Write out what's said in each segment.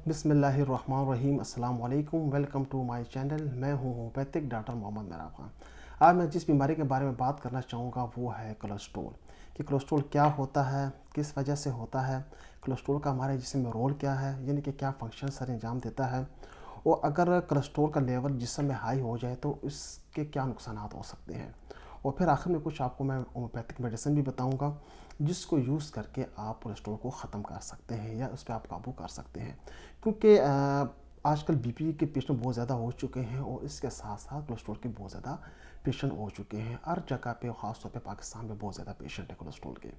बिस्मिल्लाहिर्रहमानिर्रहीम। अस्सलाम वालेकुम। Welcome to my channel. मैं हूं होम्योपैथिक डॉक्टर मोहम्मद मेहराब खान। आज मैं जिस बीमारी के बारे में बात करना चाहूँगा वो है कोलेस्ट्रॉल। कि कोलेस्ट्रॉल क्या होता है, किस वजह से होता है, कोलेस्ट्रॉल का हमारे जिस्म में रोल क्या है, यानी कि क्या फंक्शन सर अंजाम देता है, और अगर कोलेस्ट्रॉल का लेवल जिस्म में हाई हो जाए तो इसके क्या नुकसान हो सकते हैं। और फिर आखिर में कुछ आपको मैं होम्योपैथिक मेडिसिन भी बताऊंगा जिसको यूज़ करके आप कोलेस्ट्रॉल को ख़त्म कर सकते हैं या उस पर आप काबू कर सकते हैं। क्योंकि आजकल बीपी के पेशेंट बहुत ज़्यादा हो चुके हैं और इसके साथ साथ कोलेस्ट्रॉल के बहुत ज़्यादा पेशेंट हो चुके हैं। हर जगह पे, ख़ास तौर पे पाकिस्तान में बहुत ज़्यादा पेशेंट है कोलेस्ट्रॉल के,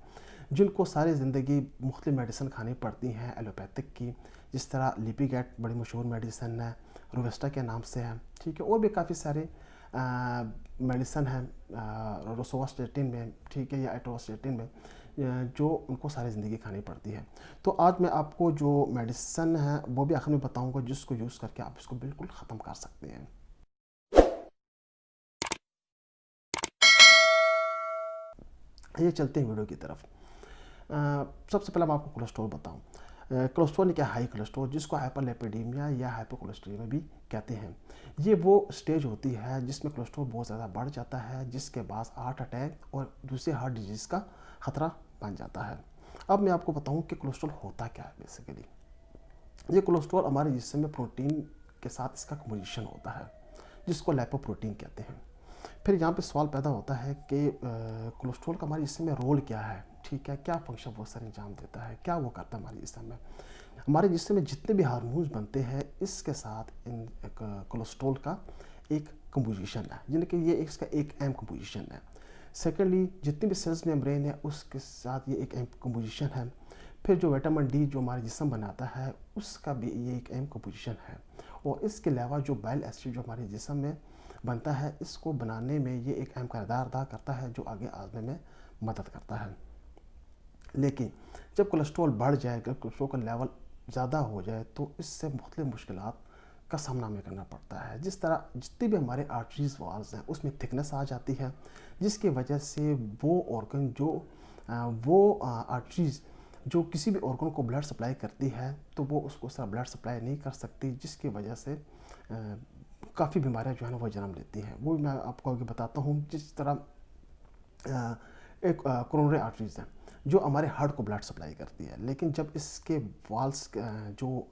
जिनको सारी ज़िंदगी मुख्तलिफ मेडिसिन खानी पड़ती हैं एलोपैथिक की। जिस तरह लिपिगेट बड़ी मशहूर मेडिसिन है, रोवेस्टा के नाम से है, ठीक है। और भी काफ़ी सारे मेडिसन हैं रोसोवास्टेटिन में, ठीक है, या एटोवास्टेटिन में, जो उनको सारी ज़िंदगी खानी पड़ती है। तो आज मैं आपको जो मेडिसन है वो भी आखिर में बताऊंगा जिसको यूज़ करके आप इसको बिल्कुल ख़त्म कर सकते हैं। ये चलते हैं वीडियो की तरफ। सबसे पहले मैं आपको कोलेस्ट्रॉल बताऊं। कोलेस्ट्रॉल क्या, हाई कोलेस्ट्रॉल, जिसको हाइपरलिपिडेमिया या हाइपोकोलेस्ट्रोलेमिया भी कहते हैं। ये वो स्टेज होती है जिसमें कोलेस्ट्रॉल बहुत ज़्यादा बढ़ जाता है, जिसके बाद हार्ट अटैक और दूसरे हार्ट डिजीज़ का ख़तरा बन जाता है। अब मैं आपको बताऊं कि कोलेस्ट्रॉल होता क्या है। बेसिकली ये कोलेस्ट्रॉल हमारे जिस्म में प्रोटीन के साथ इसका कंपोजिशन होता है, जिसको लाइपोप्रोटीन कहते हैं। फिर यहाँ पे सवाल पैदा होता है कि कोलेस्ट्रॉल का हमारे जिस्म में रोल क्या है, ठीक है, क्या फंक्शन वो सर अंजाम देता है, क्या वो करता है हमारे जिस्म में। हमारे जिस्म में जितने भी हार्मोन्स बनते हैं इसके साथ इन कोलेस्ट्रॉल का एक कंपोजिशन है, यानी कि ये इसका एक अहम कंपोजिशन है। सेकेंडली, जितनी भी सेल्स मेम्ब्रेन है उसके साथ ये एक अहम कंपोजिशन है। फिर जो विटामिन डी जो हमारे जिस्म बनाता है उसका भी ये एक अहम कंपोजिशन है। और इसके अलावा जो बाइल एसिड जो हमारे जिस्म में बनता है, इसको बनाने में ये एक अहम किरदार अदा करता है, जो आगे आने में मदद करता है। लेकिन जब कोलेस्ट्रॉल बढ़ जाए, जब कोलेस्ट्रॉल का लेवल ज़्यादा हो जाए तो इससे मुख्तलिफ मुश्किलात का सामना हमें करना पड़ता है। जिस तरह जितनी भी हमारे आर्टरीज वाल्स हैं उसमें थिकनेस आ जाती है, जिसकी वजह से वो ऑर्गन जो वो आर्टरीज जो किसी भी ऑर्गन को ब्लड सप्लाई करती है तो वो उसको उस तरह ब्लड सप्लाई नहीं कर सकती, जिसकी वजह से काफ़ी बीमारियां जो है ना वो जन्म लेती हैं। वो मैं आपको आगे बताता हूँ। जिस तरह एक कोरोनरी आर्टरीज है जो हमारे हार्ट को ब्लड सप्लाई करती है, लेकिन जब इसके वाल्स जो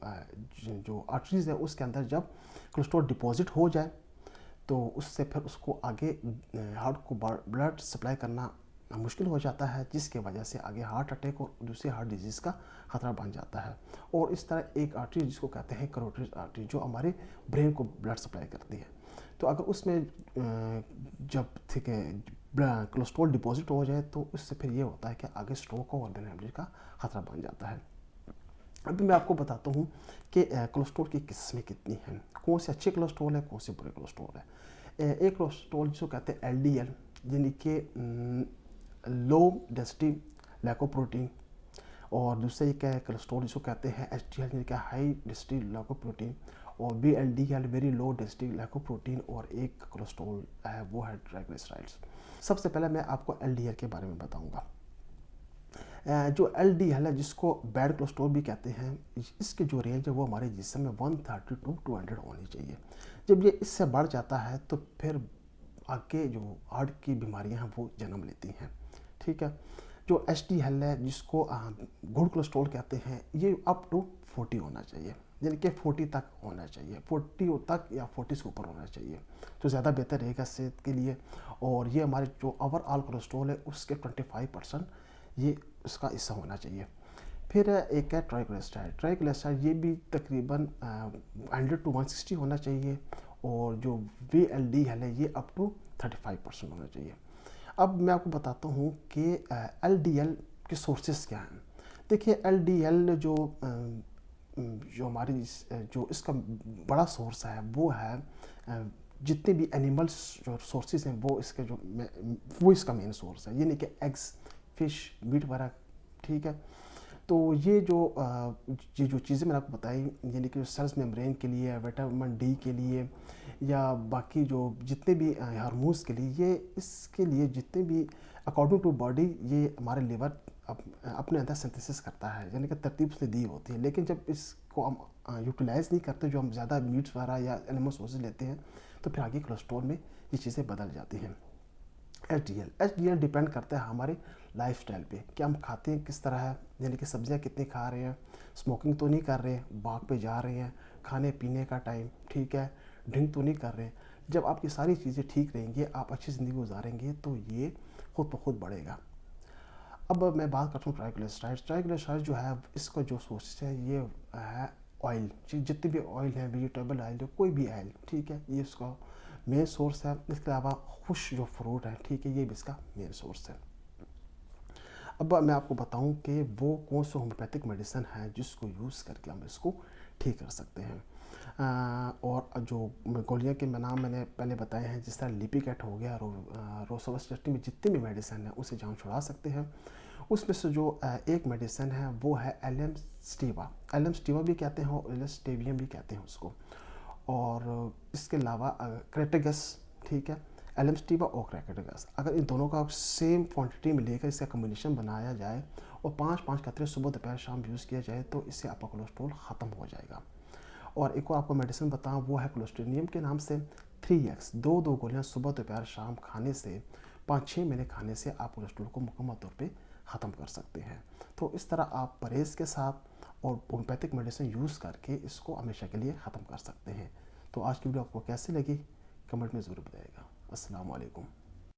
आर्टरीज है उसके अंदर जब कोलेस्ट्रॉल डिपॉजिट हो जाए तो उससे फिर उसको आगे हार्ट को ब्लड सप्लाई करना मुश्किल हो जाता है, जिसके वजह से आगे हार्ट अटैक और दूसरे हार्ट डिजीज़ का ख़तरा बन जाता है। और इस तरह एक आर्टरी जिसको कहते हैं करोटिड आर्टरी, जो हमारे ब्रेन को ब्लड सप्लाई करती है, तो अगर उसमें जब ठीक है कोलेस्ट्रॉल डिपॉजिट हो जाए तो उससे फिर ये होता है कि आगे स्ट्रोक और ब्रेन हेमरेज का ख़तरा बन जाता है। अभी मैं आपको बताता हूँ कि कोलेस्ट्रॉल की किस्में कितनी हैं, कौन से अच्छे कोलेस्ट्रॉल है, कौन से बुरे कोलेस्ट्रॉल है। एक कोलेस्ट्रॉल जिसको कहते हैं एलडीएल, यानी कि लो डेंसिटी लाइकोप्रोटीन, और दूसरा एक है कोलेस्ट्रॉल जिसको कहते हैं एचडीएल, यानी कि हाई डेंसिटी लाइकोप्रोटीन, और बीएलडीएल वेरी लो डेंसिटी लाइकोप्रोटीन, और एक कोलेस्ट्रॉल है वो है ट्राइग्लिसराइड्स। सबसे पहले मैं आपको एलडीएल के बारे में बताऊंगा। जो एलडीएल है जिसको बैड कोलेस्ट्रॉल भी कहते हैं, इसकी जो रेंज है वो हमारे जिस्म में 130 टू 200 होनी चाहिए। जब ये इससे बढ़ जाता है तो फिर आगे जो हार्ट की बीमारियां हैं वो जन्म लेती हैं, ठीक है। जो एचडीएल है जिसको गुड कोलेस्ट्रॉल कहते हैं, ये अप टू 40 होना चाहिए, यानी कि 40 तक होना चाहिए, 40 तक या 40 से ऊपर होना चाहिए तो ज़्यादा बेहतर रहेगा सेहत के लिए। और ये हमारे जो ओवरऑल कोलेस्ट्रॉल है उसके 25% ये उसका हिस्सा होना चाहिए। फिर एक है ट्राइग्लिसराइड। ट्राइग्लिसराइड ये भी तकरीबन 100 टू 160 होना चाहिए, और जो VLDL है ये अप टू 35% होना चाहिए। अब मैं आपको बताता हूँ कि LDL के सोर्सेस क्या हैं। देखिए LDL जो हमारी जो इसका बड़ा सोर्स है वो है जितने भी एनिमल्स जो सोर्सेज हैं वो इसका मेन सोर्स है, यानी कि एग्स, फिश, मीट वगैरह, ठीक है। तो ये जो चीज़ें मैंने आपको बताई, यानी कि सेल्स मेम्ब्रेन के लिए, विटामिन डी के लिए, या बाकी जो जितने भी हार्मोन्स के लिए, ये इसके लिए जितने भी अकॉर्डिंग टू बॉडी ये हमारे लिवर अपने अंदर सिंथेसिस करता है, यानी कि तरतीब उसने दी होती है, लेकिन जब इसको हम यूटिलाइज़ नहीं करते, जो हम ज़्यादा मीट्स वगैरह या एनिमल सोर्सेज लेते हैं, तो फिर आगे कोलेस्ट्रॉल में ये चीज़ें बदल जाती हैं। एच डिपेंड करता है हमारे लाइफस्टाइल पे कि हम खाते हैं किस तरह है, यानी कि सब्जियां कितनी खा रहे हैं, स्मोकिंग तो नहीं कर रहे हैं, वॉक पे जा रहे हैं, खाने पीने का टाइम ठीक है, ड्रिंक तो नहीं कर रहे हैं। जब आपकी सारी चीज़ें ठीक रहेंगी, आप अच्छी ज़िंदगी गुजारेंगे, तो ये खुद ब खुद बढ़ेगा। अब मैं बात करता हूँ ट्राइग्लिसराइड जो है, इसका जो सोर्स है ये है ऑयल, जितने भी ऑयल हैं, वेजिटेबल ऑयल जो कोई भी ऑयल, ठीक है, ये इसका मेन सोर्स है। इसके अलावा खुश जो फ्रूट है, ठीक है, ये भी इसका मेन सोर्स है। अब मैं आपको बताऊं कि वो कौन सा होम्योपैथिक मेडिसिन है जिसको यूज़ करके हम इसको ठीक कर सकते हैं। और जो गोलियां के नाम मैंने पहले बताए हैं, जिस तरह लिपिकेट हो गया, रोसोवास्टैटिन में जितनी भी मेडिसिन है उससे जान छुड़ा सकते हैं। उसमें से जो एक मेडिसिन है वो है एलएम स्टीवा भी कहते हैं और एलस्टेवियम भी कहते हैं उसको। और इसके अलावा क्रेटेगस, ठीक है, एलएम-स्टीवा और क्रेटेगस, अगर इन दोनों का सेम क्वांटिटी में लेकर इसका कम्बिनेशन बनाया जाए और 5-5 कतरे सुबह दोपहर शाम यूज़ किया जाए, तो इससे आपका कोलेस्ट्रॉल ख़त्म हो जाएगा। और एक और आपको मेडिसिन बताऊँ, वो है कोलेस्ट्रेनियम के नाम से 3x, दो गोलियाँ सुबह दोपहर शाम खाने से 5-6 महीने खाने से आप कोलेस्ट्रॉल को मुकम्मल तौर पे ख़त्म कर सकते हैं। तो इस तरह आप परहेज़ के साथ और होम्योपैथिक मेडिसिन यूज़ करके इसको हमेशा के लिए ख़त्म कर सकते हैं। तो आज की वीडियो आपको कैसी लगी, कमेंट में ज़रूर बताइएगा। अस्सलाम वालेकुम।